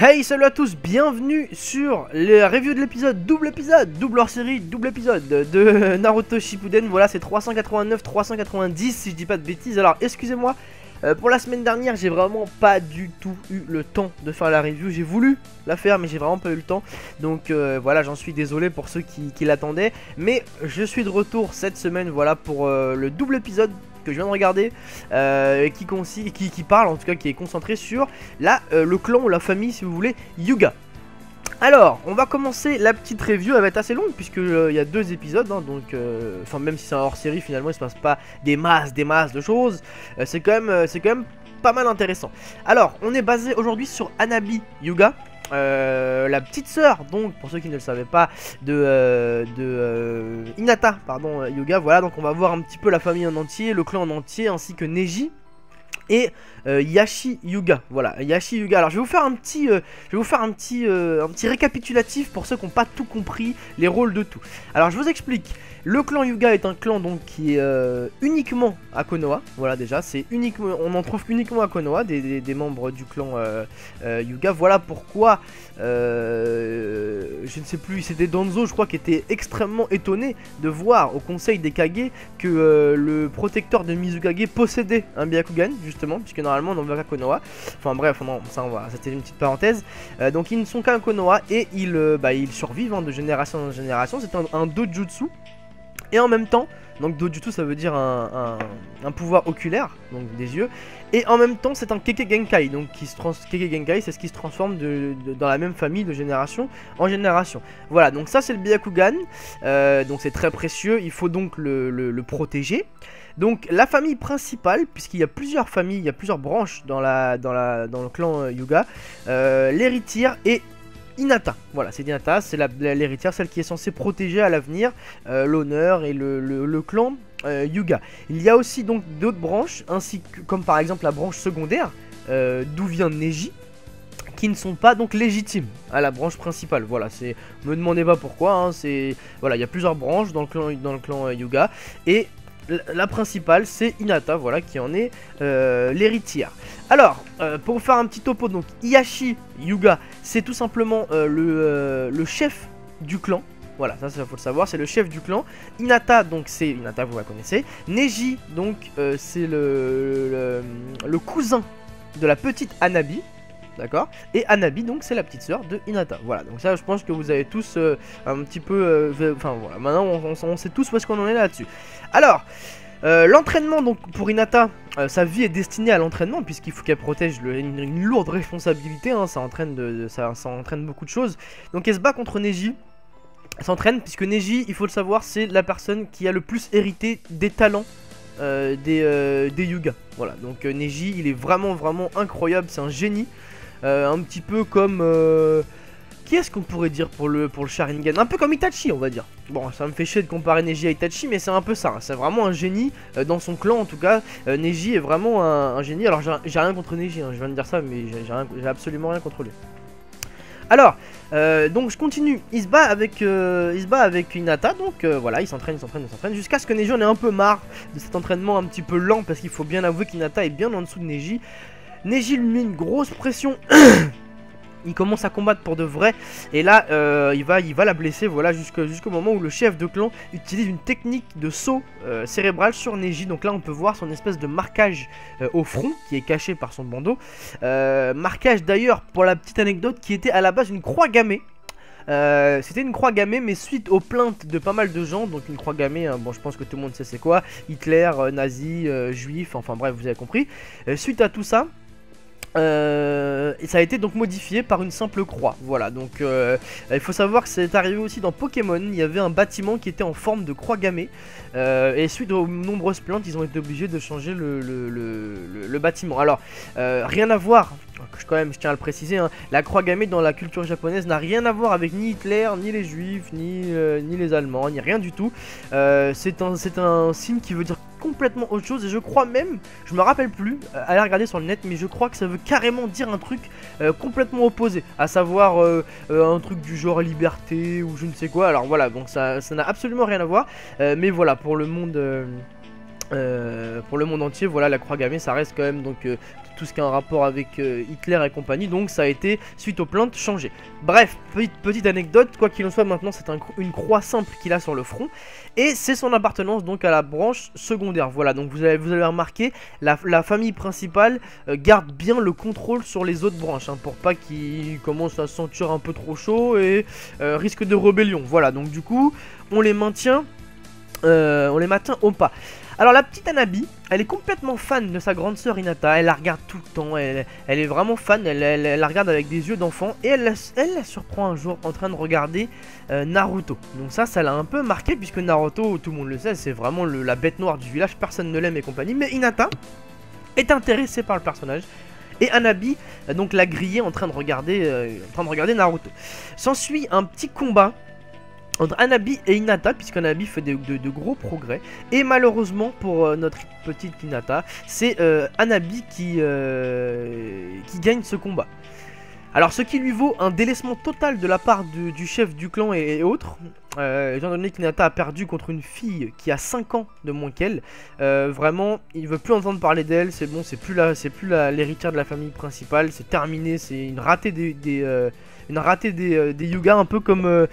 Hey, salut à tous, bienvenue sur la review de l'épisode, double hors série, double épisode de Naruto Shippuden. Voilà, c'est 389, 390 si je dis pas de bêtises. Alors excusez-moi, pour la semaine dernière j'ai vraiment pas du tout eu le temps de faire la review. J'ai voulu la faire mais j'ai vraiment pas eu le temps. Donc voilà, j'en suis désolé pour ceux qui l'attendaient. Mais je suis de retour cette semaine, voilà, pour le double épisode que je viens de regarder, qui parle, en tout cas qui est concentré sur le clan ou la famille si vous voulez, Hyuga. Alors, on va commencer la petite review, elle va être assez longue puisque il y a 2 épisodes, hein, donc enfin même si c'est un hors série finalement il se passe pas des masses de choses, c'est quand même pas mal intéressant. Alors, on est basé aujourd'hui sur Hanabi Hyuga. La petite sœur, donc pour ceux qui ne le savaient pas, de Hinata, pardon, Hyuga. Voilà, donc on va voir un petit peu la famille en entier, le clan en entier, ainsi que Neji et Yashi Hyuga. Voilà, Yashi Hyuga. Alors je vais vous faire un petit récapitulatif pour ceux qui n'ont pas tout compris, les rôles de tout. Alors je vous explique. Le clan Hyuga est un clan donc qui est uniquement à Konoha. Voilà, déjà c'est uniquement, on en trouve uniquement à Konoha des membres du clan Hyuga. Voilà pourquoi je ne sais plus, c'était Danzo je crois qui était extrêmement étonné de voir au conseil des Kage que le protecteur de Mizukage possédait un Byakugan, justement, puisque normalement on n'en voit qu'à Konoha. Enfin bref, non, ça on va, c'était une petite parenthèse. Donc ils ne sont qu'à Konoha et ils survivent, hein, de génération en génération. C'est un dojutsu. Et en même temps, donc dojutsu ça veut dire un pouvoir oculaire, donc des yeux. Et en même temps c'est un Keke Genkai, donc Keke Genkai c'est ce qui se transforme dans la même famille de génération en génération. Voilà, donc ça c'est le Byakugan, donc c'est très précieux, il faut donc le protéger. Donc la famille principale, puisqu'il y a plusieurs familles, il y a plusieurs branches dans le clan Hyuga, l'héritière et Hinata, voilà, c'est Hinata, c'est l'héritière, celle qui est censée protéger à l'avenir l'honneur et le clan Hyuga. Il y a aussi donc d'autres branches, ainsi que, comme par exemple la branche secondaire, d'où vient Neji, qui ne sont pas donc légitimes à la branche principale. Voilà, c'est, me demandez pas pourquoi, hein, c'est, voilà, il y a plusieurs branches dans le clan Hyuga, et la principale c'est Hinata, voilà, qui en est l'héritière. Alors, pour faire un petit topo, donc Yashi Hyuga, c'est tout simplement le chef du clan. Voilà, ça faut le savoir, c'est le chef du clan. Hinata, donc c'est Hinata, vous la connaissez. Neji, donc c'est le cousin de la petite Hanabi. D'accord. Et Hanabi, donc c'est la petite sœur de Hinata. Voilà, donc ça je pense que vous avez tous un petit peu, enfin voilà, maintenant on sait tous où est-ce qu'on en est là-dessus. Alors, l'entraînement, donc pour Hinata, sa vie est destinée à l'entraînement, puisqu'il faut qu'elle protège une lourde responsabilité, hein, ça entraîne beaucoup de choses. Donc elle se bat contre Neji. Elle s'entraîne, puisque Neji, il faut le savoir, c'est la personne qui a le plus hérité des talents des Hyuga. Voilà, donc Neji, il est vraiment incroyable, c'est un génie. Un petit peu comme qui est-ce qu'on pourrait dire pour le Sharingan, un peu comme Itachi, on va dire. Bon, ça me fait chier de comparer Neji à Itachi, mais c'est un peu ça, hein. C'est vraiment un génie dans son clan, en tout cas. Neji est vraiment un génie. Alors j'ai rien contre Neji, hein, je viens de dire ça, mais j'ai absolument rien contre lui. Alors, donc je continue. Il se bat avec Hinata, donc voilà, il s'entraîne jusqu'à ce que Neji en ait un peu marre de cet entraînement un petit peu lent, parce qu'il faut bien avouer qu'Hinata est bien en dessous de Neji. Neji lui met une grosse pression. Il commence à combattre pour de vrai. Et là il va la blesser, voilà, jusqu'au moment où le chef de clan utilise une technique de saut cérébral sur Neji. Donc là on peut voir son espèce de marquage au front qui est caché par son bandeau. Marquage d'ailleurs, pour la petite anecdote, qui était à la base une croix gammée. C'était une croix gammée, mais suite aux plaintes de pas mal de gens, donc une croix gammée, hein, bon je pense que tout le monde sait c'est quoi, Hitler, nazi, juif, enfin bref vous avez compris. Suite à tout ça, et ça a été donc modifié par une simple croix. Voilà, donc il faut savoir que c'est arrivé aussi dans Pokémon. Il y avait un bâtiment qui était en forme de croix gammée, et suite aux nombreuses plaintes ils ont été obligés de changer le bâtiment. Alors rien à voir, quand même je tiens à le préciser, hein, la croix gammée dans la culture japonaise n'a rien à voir avec ni Hitler, ni les juifs, ni les allemands, ni rien du tout. C'est un signe qui veut dire complètement autre chose, et je crois même, je me rappelle plus, allez regarder sur le net, mais je crois que ça veut carrément dire un truc complètement opposé, à savoir un truc du genre liberté ou je ne sais quoi. Alors voilà, donc ça n'a absolument rien à voir, mais voilà, pour le monde pour le monde entier. Voilà, la croix gammée ça reste quand même donc tout ce qui a un rapport avec Hitler et compagnie, donc ça a été suite aux plaintes changé. Bref, petite anecdote, quoi qu'il en soit, maintenant c'est une croix simple qu'il a sur le front et c'est son appartenance donc à la branche secondaire. Voilà, donc vous avez remarqué, la famille principale garde bien le contrôle sur les autres branches, hein, pour pas qu'ils commencent à se sentir un peu trop chaud et risque de rébellion. Voilà, donc du coup on les maintient au pas. Alors la petite Hanabi, elle est complètement fan de sa grande sœur Hinata, elle la regarde tout le temps, elle est vraiment fan, elle la regarde avec des yeux d'enfant et elle la surprend un jour en train de regarder Naruto. Donc ça l'a un peu marqué puisque Naruto, tout le monde le sait, c'est vraiment la bête noire du village, personne ne l'aime et compagnie, mais Hinata est intéressée par le personnage. Et Hanabi donc l'a grillé en train de regarder Naruto. S'ensuit un petit combat entre Hanabi et Hinata, puisque Hanabi fait de gros progrès. Et malheureusement pour notre petite Hinata, c'est Hanabi qui gagne ce combat. Alors ce qui lui vaut un délaissement total de la part du chef du clan et autres, étant donné qu'Hinata a perdu contre une fille qui a 5 ans de moins qu'elle. Vraiment il veut plus entendre parler d'elle, c'est bon, c'est plus l'héritière de la famille principale, c'est terminé, c'est une ratée des Hyuga, un peu comme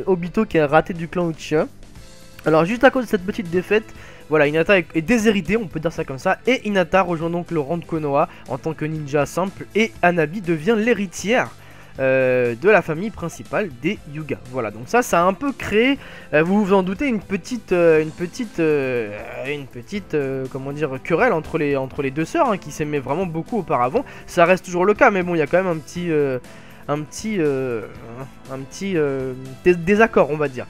Obito qui est un raté du clan Uchiha. Alors juste à cause de cette petite défaite, voilà, Hinata est déshéritée, on peut dire ça comme ça, et Hinata rejoint donc le rang de Konoha en tant que ninja simple, et Hanabi devient l'héritière de la famille principale des Hyuga. Voilà, donc ça a un peu créé, vous vous en doutez, une petite comment dire, querelle entre les deux sœurs, hein, qui s'aimaient vraiment beaucoup auparavant. Ça reste toujours le cas, mais bon, il y a quand même un petit désaccord, on va dire.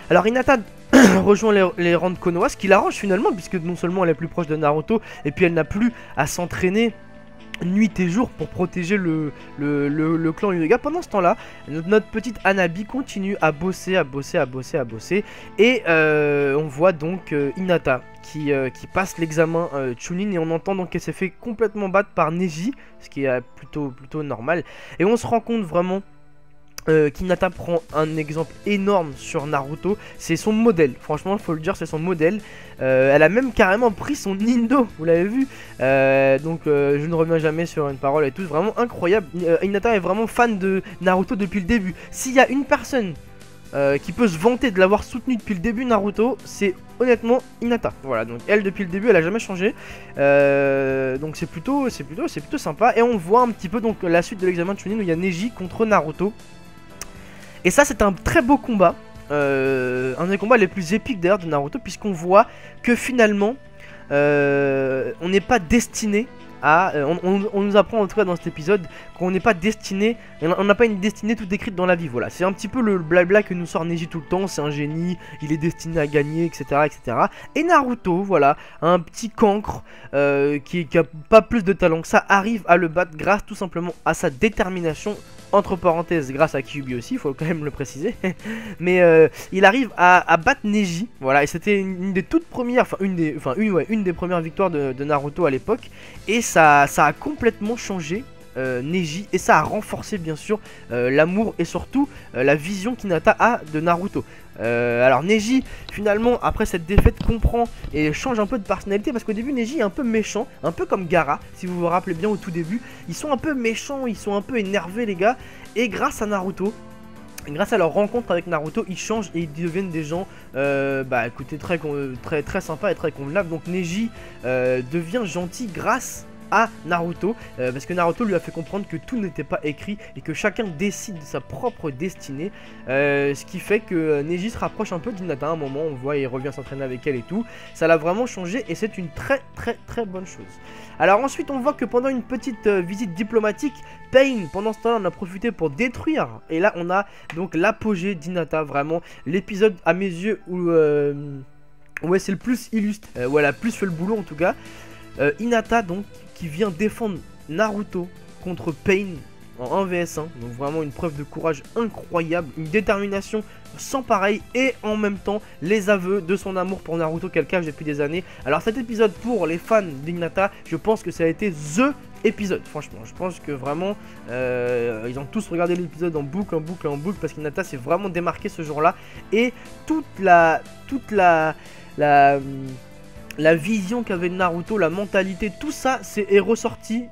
Alors Hinata rejoint les rangs de Konoha, ce qui l'arrange finalement, puisque non seulement elle est plus proche de Naruto, et puis elle n'a plus à s'entraîner nuit et jour pour protéger le clan Hyuga. Pendant ce temps-là, notre petite Hanabi continue à bosser, et on voit donc Hinata qui passe l'examen Chunin, et on entend donc qu'elle s'est fait complètement battre par Neji, ce qui est plutôt normal, et on se rend compte vraiment qu'Hinata prend un exemple énorme sur Naruto, c'est son modèle, franchement faut le dire, c'est son modèle. Elle a même carrément pris son Nindo, vous l'avez vu, donc je ne reviens jamais sur une parole et tout, vraiment incroyable. Hinata est vraiment fan de Naruto depuis le début. S'il y a une personne qui peut se vanter de l'avoir soutenu depuis le début Naruto, c'est honnêtement Hinata. Voilà, donc elle depuis le début elle a jamais changé, donc c'est plutôt sympa. Et on voit un petit peu donc la suite de l'examen de Chunin où il y a Neji contre Naruto. Et ça c'est un très beau combat, un des combats les plus épiques d'ailleurs de Naruto, puisqu'on voit que finalement on n'est pas destiné à... on nous apprend en tout cas dans cet épisode qu'on n'est pas destiné, on n'a pas une destinée toute écrite dans la vie. Voilà, c'est un petit peu le blabla que nous sort Neji tout le temps, c'est un génie, il est destiné à gagner, etc. Et Naruto, voilà, un petit cancre qui a pas plus de talent que ça, arrive à le battre grâce tout simplement à sa détermination. Entre parenthèses, grâce à Kyuubi aussi, il faut quand même le préciser. Mais il arrive à battre Neji. Voilà, et c'était une des toutes premières, une des premières victoires de Naruto à l'époque. Et ça a complètement changé Neji, et ça a renforcé bien sûr l'amour et surtout la vision qu'Hinata a de Naruto. Alors Neji finalement après cette défaite comprend et change un peu de personnalité, parce qu'au début Neji est un peu méchant, un peu comme Gaara si vous vous rappelez bien au tout début. Ils sont un peu méchants, ils sont un peu énervés les gars, et grâce à Naruto, grâce à leur rencontre avec Naruto, ils changent et ils deviennent des gens écoutez, très sympas et très convenables. Donc Neji devient gentil grâce à Naruto, parce que Naruto lui a fait comprendre que tout n'était pas écrit et que chacun décide de sa propre destinée, ce qui fait que Neji se rapproche un peu d'Hinata à un moment, on voit, il revient s'entraîner avec elle et tout. Ça l'a vraiment changé et c'est une très bonne chose. Alors ensuite on voit que pendant une petite visite diplomatique, Pain, pendant ce temps-là, on a profité pour détruire, et là on a donc l'apogée d'Hinata, vraiment l'épisode à mes yeux où ouais, c'est le plus illustre, où elle a plus fait le boulot en tout cas. Hinata donc qui vient défendre Naruto contre Pain en 1vs1, donc vraiment une preuve de courage incroyable, une détermination sans pareil, et en même temps les aveux de son amour pour Naruto qu'elle cache depuis des années. Alors cet épisode, pour les fans d'Hinata, je pense que ça a été THE épisode, franchement je pense que vraiment ils ont tous regardé l'épisode en boucle, parce qu'Hinata s'est vraiment démarqué ce jour là, et toute la la vision qu'avait Naruto, la mentalité, tout ça est ressorti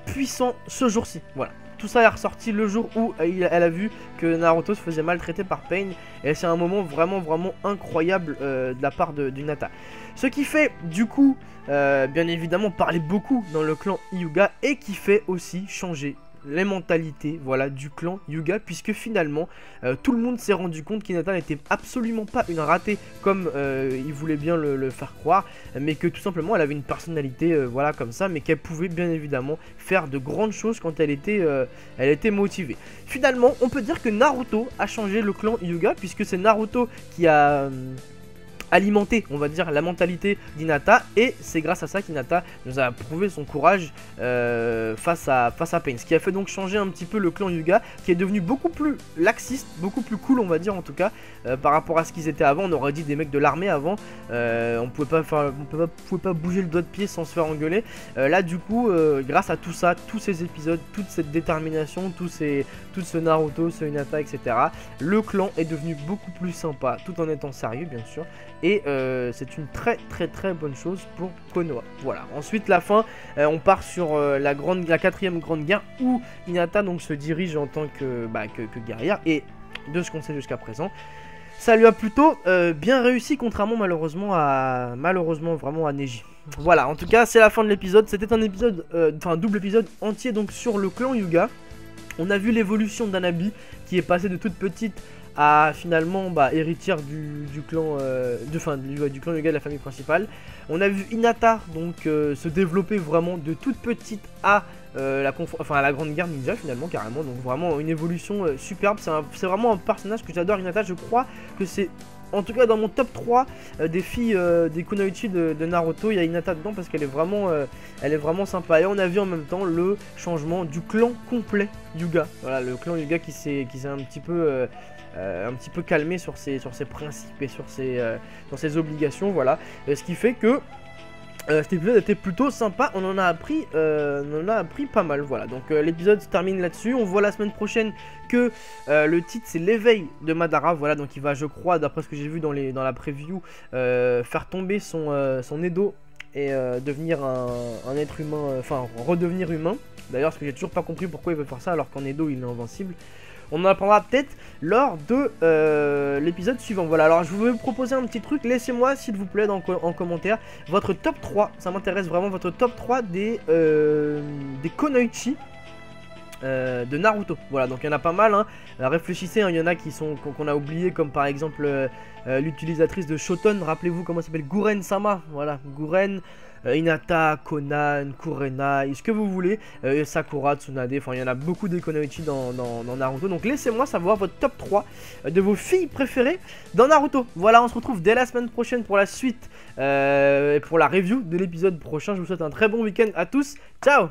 puissant ce jour-ci. Voilà. Tout ça est ressorti le jour où elle a vu que Naruto se faisait maltraiter par Pain. Et c'est un moment vraiment incroyable de la part d'Hinata. Ce qui fait du coup, bien évidemment, parler beaucoup dans le clan Hyuga. Et qui fait aussi changer les mentalités, voilà, du clan Hyuga, puisque finalement tout le monde s'est rendu compte qu'Hinata n'était absolument pas une ratée comme il voulait bien le faire croire, mais que tout simplement elle avait une personnalité voilà comme ça, mais qu'elle pouvait bien évidemment faire de grandes choses quand elle était motivée. Finalement on peut dire que Naruto a changé le clan Hyuga, puisque c'est Naruto qui a alimenter, on va dire, la mentalité d'Hinata, et c'est grâce à ça qu'Hinata nous a prouvé son courage face à Pain, ce qui a fait donc changer un petit peu le clan Hyuga, qui est devenu beaucoup plus laxiste, beaucoup plus cool, on va dire, en tout cas par rapport à ce qu'ils étaient avant. On aurait dit des mecs de l'armée avant, on pouvait pas bouger le doigt de pied sans se faire engueuler. Là du coup, grâce à tout ça, tous ces épisodes, toute cette détermination, tout ce Naruto, ce Hinata, etc., le clan est devenu beaucoup plus sympa, tout en étant sérieux bien sûr. Et c'est une très bonne chose pour Konoha. Voilà. Ensuite la fin, on part sur la 4ème grande guerre, où Hinata donc se dirige en tant que guerrière. Et de ce qu'on sait jusqu'à présent, ça lui a plutôt bien réussi, contrairement malheureusement vraiment à Neji. Voilà, en tout cas c'est la fin de l'épisode. C'était un épisode, enfin double épisode entier donc sur le clan Hyuga. On a vu l'évolution d'Hanabi qui est passée de toute petite à finalement héritière du clan du clan Hyuga, de la famille principale. On a vu Hinata donc se développer vraiment de toute petite à la grande guerre ninja finalement, carrément. Donc vraiment une évolution superbe. C'est vraiment un personnage que j'adore, Hinata. Je crois que c'est, en tout cas dans mon top 3 des filles des kunoichi de Naruto, il y a Hinata dedans, parce qu'elle est vraiment sympa. Et on a vu en même temps le changement du clan complet Hyuga. Voilà, le clan Hyuga qui s'est un petit peu calmé sur ses principes et sur ses obligations. Voilà, ce qui fait que cet épisode était plutôt sympa. On en a appris pas mal. Voilà, donc l'épisode se termine là-dessus. On voit la semaine prochaine que le titre c'est l'éveil de Madara. Voilà, donc il va, je crois, d'après ce que j'ai vu dans la preview, faire tomber son Edo et devenir un être humain, enfin redevenir humain. D'ailleurs, ce que j'ai toujours pas compris, pourquoi il veut faire ça alors qu'en Edo il est invincible. On en apprendra peut-être lors de l'épisode suivant. Voilà, alors je vais vous proposer un petit truc. Laissez-moi s'il vous plaît en commentaire votre top 3. Ça m'intéresse vraiment, votre top 3 des kunoichi de Naruto. Voilà, donc il y en a pas mal, hein. Réfléchissez, hein, il y en a qu'on a oublié, comme par exemple l'utilisatrice de Shoton. Rappelez-vous comment elle s'appelle, Guren-sama. Voilà, Guren, Hinata, Konan, Kurenai, ce que vous voulez, Sakura, Tsunade, enfin il y en a beaucoup de kunoichi dans Naruto. Donc laissez-moi savoir votre top 3 de vos filles préférées dans Naruto. Voilà, on se retrouve dès la semaine prochaine pour la suite et pour la review de l'épisode prochain. Je vous souhaite un très bon week-end à tous, ciao.